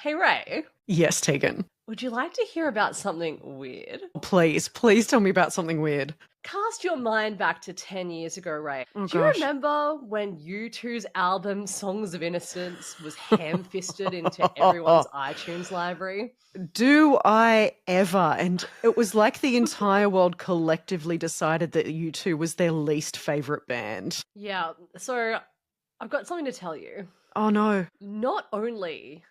Hey, Ray, Yes, Tegan. would you like to hear about something weird? Please tell me about something weird. Cast your mind back to 10 years ago, Ray. Oh, Do you gosh. remember when U2's album Songs of Innocence was ham-fisted into everyone's iTunes library? Do I ever? And it was like the entire world collectively decided that U2 was their least favorite band. Yeah, so I've got something to tell you. Oh, no. Not only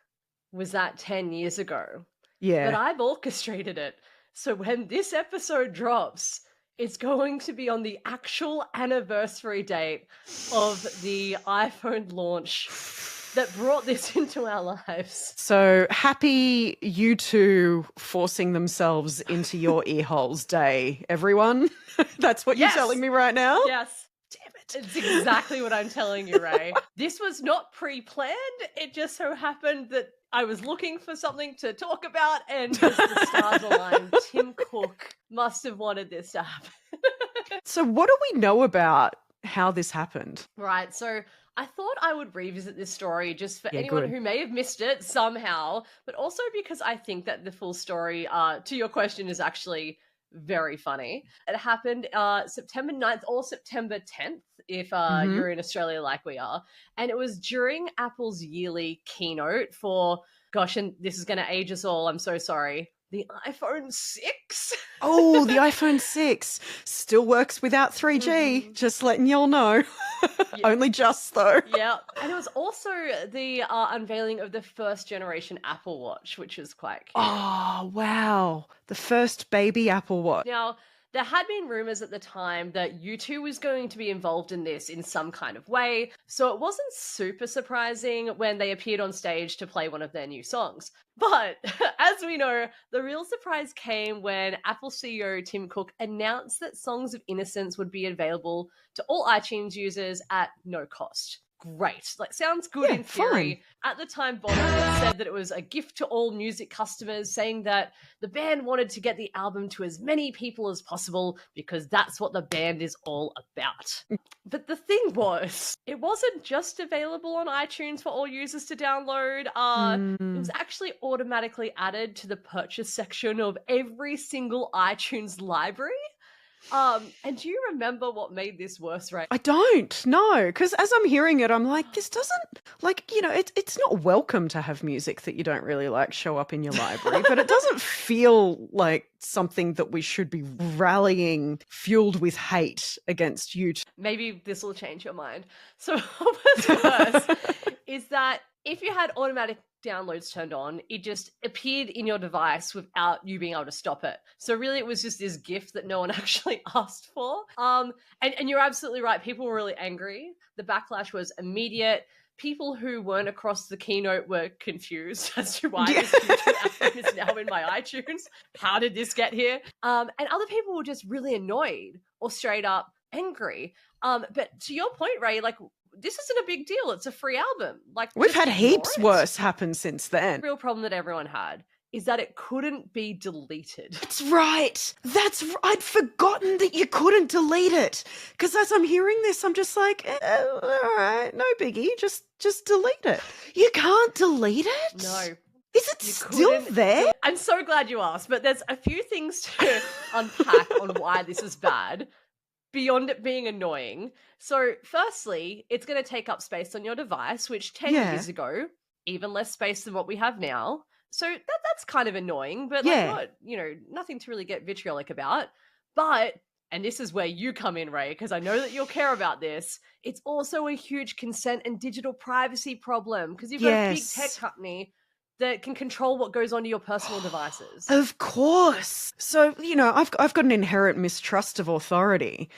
was that 10 years ago, but Yeah. I've orchestrated it. So when this episode drops, it's going to be on the actual anniversary date of the iPhone launch that brought this into our lives. So happy U2 forcing themselves into your ear holes day, everyone. That's what Yes. you're telling me right now? Yes. Damn it. It's exactly what I'm telling you, Ray. This was not pre-planned. It just so happened that I was looking for something to talk about, and as the stars aligned, Tim Cook must have wanted this to happen. So what do we know about how this happened? Right, so I thought I would revisit this story just for Yeah, anyone good. who may have missed it somehow, but also because I think that the full story, to your question, is actually very funny. It happened September 9th or September 10th, if you're in Australia like we are. And it was during Apple's yearly keynote for, gosh, and this is going to age us all, I'm so sorry, the iPhone 6. Oh, the iPhone 6 still works without 3G. Just letting y'all know. Only just, though. Yeah. And it was also the unveiling of the first generation Apple Watch, which was quite cute. Oh, wow. The first baby Apple Watch. Now, there had been rumors at the time that U2 was going to be involved in this in some kind of way, so it wasn't super surprising when they appeared on stage to play one of their new songs. But, as we know, the real surprise came when Apple CEO Tim Cook announced that Songs of Innocence would be available to all iTunes users at no cost. Great. Like, sounds good in theory. At the time, Bono said that it was a gift to all music customers, saying that the band wanted to get the album to as many people as possible because that's what the band is all about. But the thing was, it wasn't just available on iTunes for all users to download. It was actually automatically added to the purchase section of every single iTunes library. And do you remember what made this worse, right? I don't, no, because as I'm hearing it, I'm like, this doesn't, like, you know, it's not welcome to have music that you don't really like show up in your library, but it doesn't feel like something that we should be rallying, fueled with hate against you. Maybe this will change your mind. So what's worse is that if you had automatic downloads turned on, it just appeared in your device without you being able to stop it. So really it was just this gift that no one actually asked for. And you're absolutely right. People were really angry. The backlash was immediate. People who weren't across the keynote were confused as to why this album is now in my iTunes. How did this get here? And other people were just really annoyed or straight up angry. But to your point, Ray, like, this isn't a big deal. It's a free album. Like, we've had heaps worse happen since then. The real problem that everyone had is that it couldn't be deleted. That's right. I'd forgotten that you couldn't delete it. Because as I'm hearing this, I'm just like, all right, no biggie. Just delete it. You can't delete it? No. Is it still there? I'm so glad you asked, but there's a few things to unpack on why this is bad, beyond it being annoying. So firstly, it's going to take up space on your device, which 10 years ago, even less space than what we have now. So that's kind of annoying, but like, not, you know, nothing to really get vitriolic about. But, and this is where you come in, Ray, because I know that you'll care about this, it's also a huge consent and digital privacy problem, because you've got a big tech company that can control what goes onto your personal devices. Of course. So, you know, I've got an inherent mistrust of authority,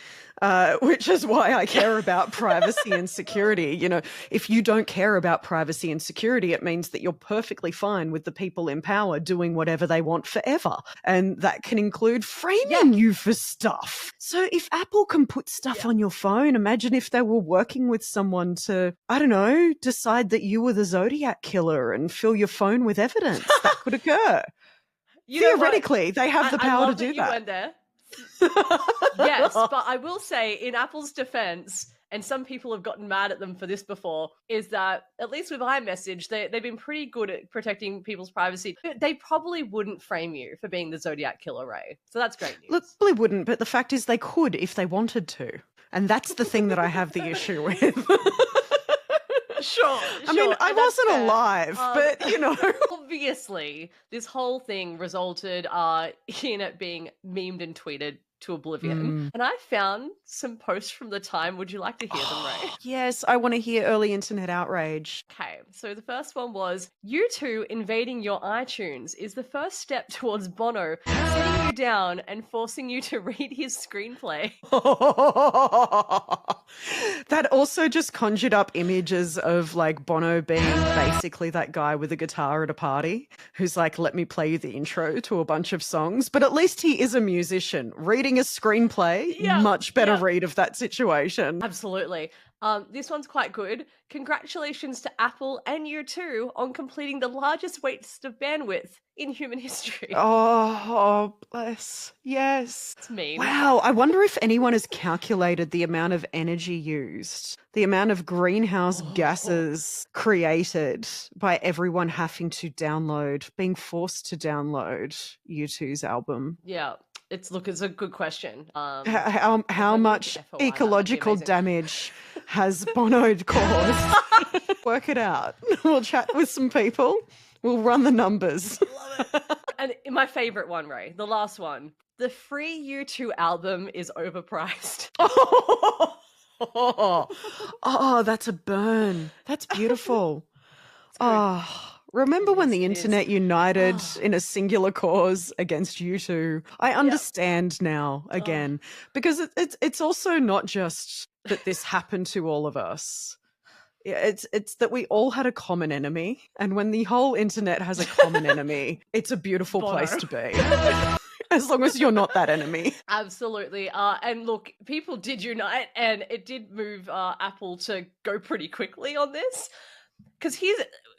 which is why I care about privacy and security. You know, if you don't care about privacy and security, it means that you're perfectly fine with the people in power doing whatever they want forever. And that can include framing you for stuff. So if Apple can put stuff on your phone, imagine if they were working with someone to, I don't know, decide that you were the Zodiac killer and fill your phone with evidence. That could occur. Theoretically, they have the power to do that. You went there. Yes, but I will say, in Apple's defense, and some people have gotten mad at them for this before, is that at least with iMessage, they've been pretty good at protecting people's privacy. They probably wouldn't frame you for being the Zodiac Killer, Ray. So that's great news. Look, they wouldn't, but the fact is they could if they wanted to. And that's the thing that I have the issue with. Sure. I mean, I wasn't alive, but, you know. Obviously, this whole thing resulted in it being memed and tweeted to oblivion. And I found some posts from the time. Would you like to hear them, Ray? Yes, I want to hear early internet outrage. Okay, so the first one was, U2 invading your iTunes is the first step towards Bono sitting you down and forcing you to read his screenplay. That also just conjured up images of like Bono being basically that guy with a guitar at a party who's like, let me play you the intro to a bunch of songs. But at least he is a musician. Reading a screenplay, much better read of that situation. Absolutely. This one's quite good. Congratulations to Apple and U2 on completing the largest waste of bandwidth in human history. Oh, bless. Yes. It's mean. Wow. I wonder if anyone has calculated the amount of energy used, the amount of greenhouse gases created by everyone having to being forced to download U2's album. Yeah. It's a good question. How much ecological damage has Bono caused? Work it out. We'll chat with some people. We'll run the numbers. Love it. And my favorite one, Ray, the last one. The free U2 album is overpriced. Oh, that's a burn. That's beautiful. Remember when the internet united in a singular cause against U2? I understand now again, because it's also not just that this happened to all of us. It's that we all had a common enemy, and when the whole internet has a common enemy, it's a beautiful place to be. As long as you're not that enemy. Absolutely. And look, people did unite, and it did move Apple to go pretty quickly on this. Because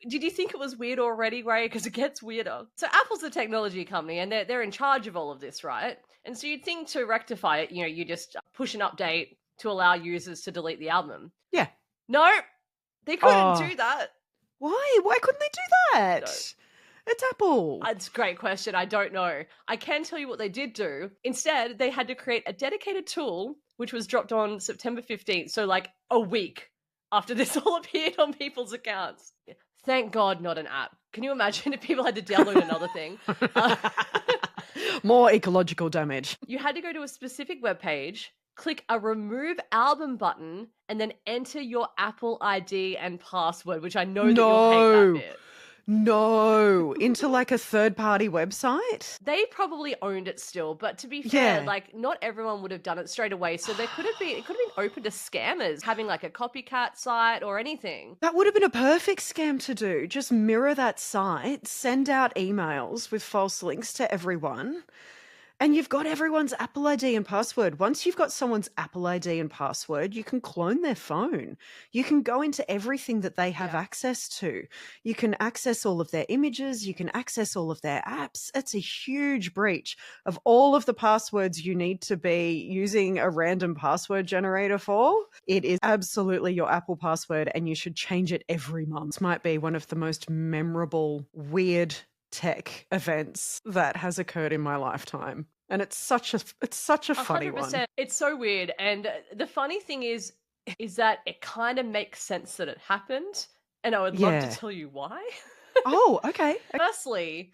did you think it was weird already, Ray? Because it gets weirder. So Apple's a technology company, and they're in charge of all of this, right? And so you'd think to rectify it, you just push an update to allow users to delete the album. Yeah. No, they couldn't do that. Why? Why couldn't they do that? No. It's Apple. It's a great question. I don't know. I can tell you what they did do. Instead, they had to create a dedicated tool, which was dropped on September 15th. So like a week after this all appeared on people's accounts. Thank God, not an app. Can you imagine if people had to download another thing? More ecological damage. You had to go to a specific webpage, click a remove album button, and then enter your Apple ID and password, which I know that you'll hate that bit. No, into like a third-party website? They probably owned it still, but to be fair, like not everyone would have done it straight away. So it could have been open to scammers having like a copycat site or anything. That would have been a perfect scam to do. Just mirror that site, send out emails with false links to everyone. And you've got everyone's Apple ID and password. Once you've got someone's Apple ID and password, you can clone their phone. You can go into everything that they have access to. You can access all of their images. You can access all of their apps. It's a huge breach of all of the passwords you need to be using a random password generator for. It is absolutely your Apple password, and you should change it every month. It might be one of the most memorable, weird tech events that has occurred in my lifetime, and it's such a funny 100%. One. It's so weird, and the funny thing is that it kind of makes sense that it happened, and I would love to tell you why. Oh, okay. Firstly,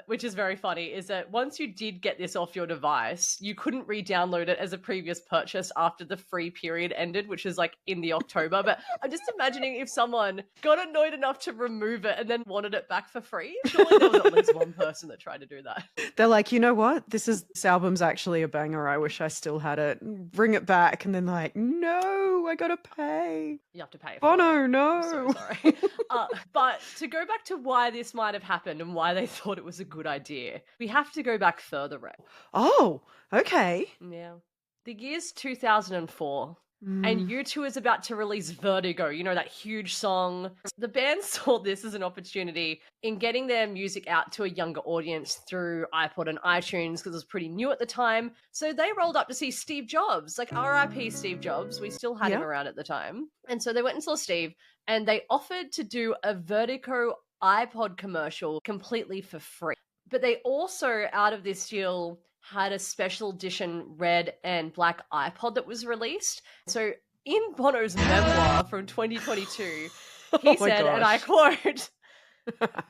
which is very funny, is that once you did get this off your device, you couldn't re-download it as a previous purchase after the free period ended, which is like in the October. But I'm just imagining if someone got annoyed enough to remove it and then wanted it back for free. Surely there was at least one person that tried to do that. They're like, you know what? This album's actually a banger. I wish I still had it. Bring it back. And then like, no, I gotta pay. You have to pay. Oh no. I'm so sorry. But to go back to why this might have happened and why they thought it was a good idea, we have to go back further, Ray. Oh, okay. Yeah. The year's 2004. And Mm. U2 is about to release Vertigo, you know, that huge song. The band saw this as an opportunity in getting their music out to a younger audience through iPod and iTunes because it was pretty new at the time. So they rolled up to see Steve Jobs, like RIP Steve Jobs. We still had him Yeah. around at the time. And so they went and saw Steve and they offered to do a Vertigo iPod commercial completely for free. But they also, out of this deal, had a special edition red and black iPod that was released. So in Bono's memoir from 2022, Oh he my said, and I gosh. quote,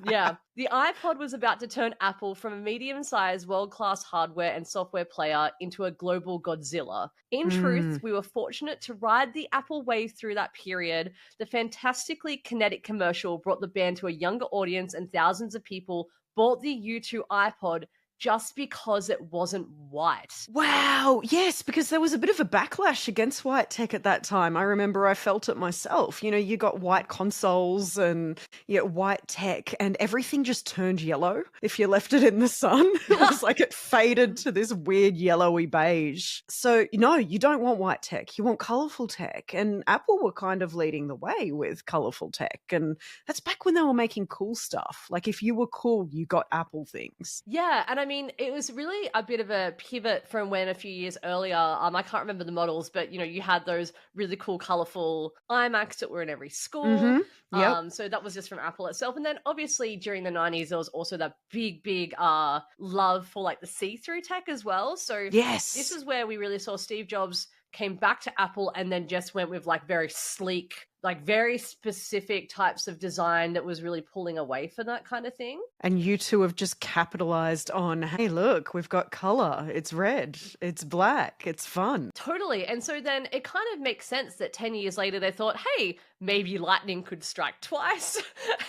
yeah, the iPod was about to turn Apple from a medium-sized world-class hardware and software player into a global Godzilla. In truth, Mm. we were fortunate to ride the Apple wave through that period. The fantastically kinetic commercial brought the band to a younger audience, and thousands of people bought the U2 iPod just because it wasn't white. Wow. Yes, because there was a bit of a backlash against white tech at that time. I remember I felt it myself. You know, you got white consoles and white tech, and everything just turned yellow if you left it in the sun. It was like it faded to this weird yellowy beige. So, no, you don't want white tech. You want colorful tech. And Apple were kind of leading the way with colorful tech. And that's back when they were making cool stuff. Like if you were cool, you got Apple things. Yeah, and I mean, it was really a bit of a pivot from when a few years earlier, I can't remember the models, but you know, you had those really cool, colorful iMacs that were in every school. Mm-hmm. Yep. So that was just from Apple itself. And then obviously during the 90s, there was also that big love for like the see-through tech as well. So Yes. this is where we really saw Steve Jobs came back to Apple and then just went with like very sleek, like very specific types of design that was really pulling away from that kind of thing. And you two have just capitalized on, hey, look, we've got color. It's red. It's black. It's fun. Totally. And so then it kind of makes sense that 10 years later they thought, hey, maybe lightning could strike twice.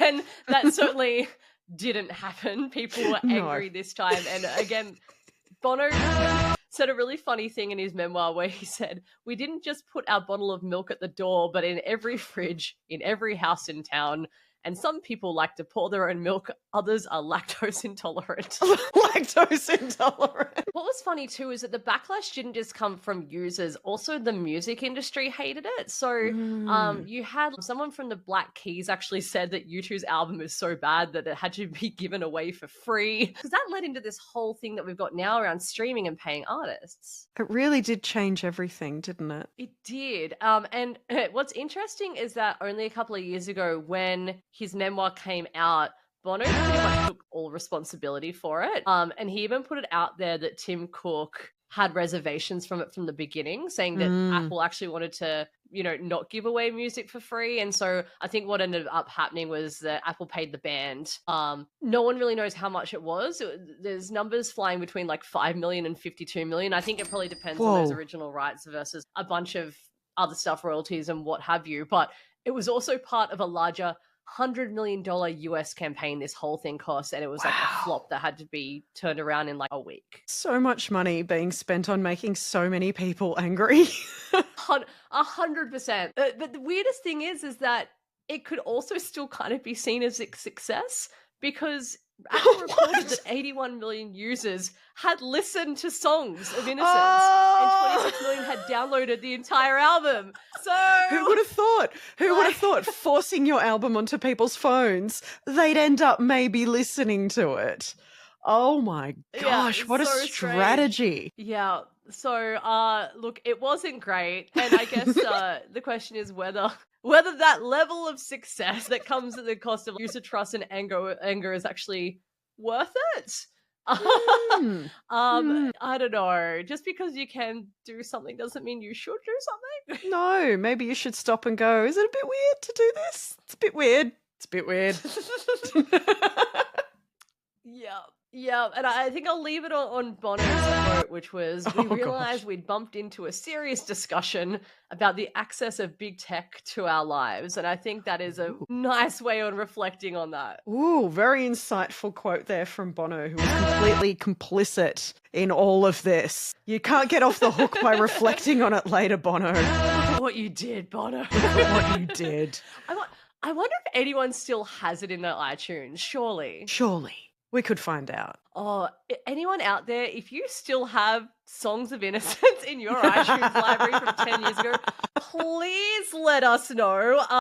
And that certainly didn't happen. People were angry this time. And again, Bono said a really funny thing in his memoir where he said, we didn't just put our bottle of milk at the door, but in every fridge, in every house in town. And some people like to pour their own milk, others are lactose intolerant. Lactose intolerant. What was funny too is that the backlash didn't just come from users, also the music industry hated it. So you had someone from the Black Keys actually said that U2's album is so bad that it had to be given away for free. Because that led into this whole thing that we've got now around streaming and paying artists. It really did change everything, didn't it? It did. And what's interesting is that only a couple of years ago when his memoir came out, Bono pretty much took all responsibility for it. And he even put it out there that Tim Cook had reservations from it from the beginning, saying that Apple actually wanted to, you know, not give away music for free. And so I think what ended up happening was that Apple paid the band. No one really knows how much it was. There's numbers flying between like 5 million and 52 million. I think it probably depends on those original rights versus a bunch of other stuff, royalties and what have you. But it was also part of a larger $100 million US campaign this whole thing cost, and it was like a flop that had to be turned around in like a week. So much money being spent on making so many people angry. 100%. But the weirdest thing is that it could also still kind of be seen as a success because Apple reported that 81 million users had listened to songs of Innocence and 26 million had downloaded the entire album. So who would have thought? Who would have thought forcing your album onto people's phones, they'd end up maybe listening to it? Oh my gosh, what a strategy. Yeah. So look, it wasn't great. And I guess the question is whether that level of success that comes at the cost of user trust and anger is actually worth it. I don't know. Just because you can do something doesn't mean you should do something. No, maybe you should stop and go, is it a bit weird to do this? It's a bit weird. It's a bit weird. Yeah, and I think I'll leave it on Bono's quote, which was, we realized we'd bumped into a serious discussion about the access of big tech to our lives. And I think that is a nice way on reflecting on that. Ooh, very insightful quote there from Bono, who was completely complicit in all of this. You can't get off the hook by reflecting on it later, Bono. Look at what you did, Bono. Look at what you did. I wonder if anyone still has it in their iTunes. Surely. We could find out. Oh, anyone out there, if you still have Songs of Innocence in your iTunes library from 10 years ago, Please let us know.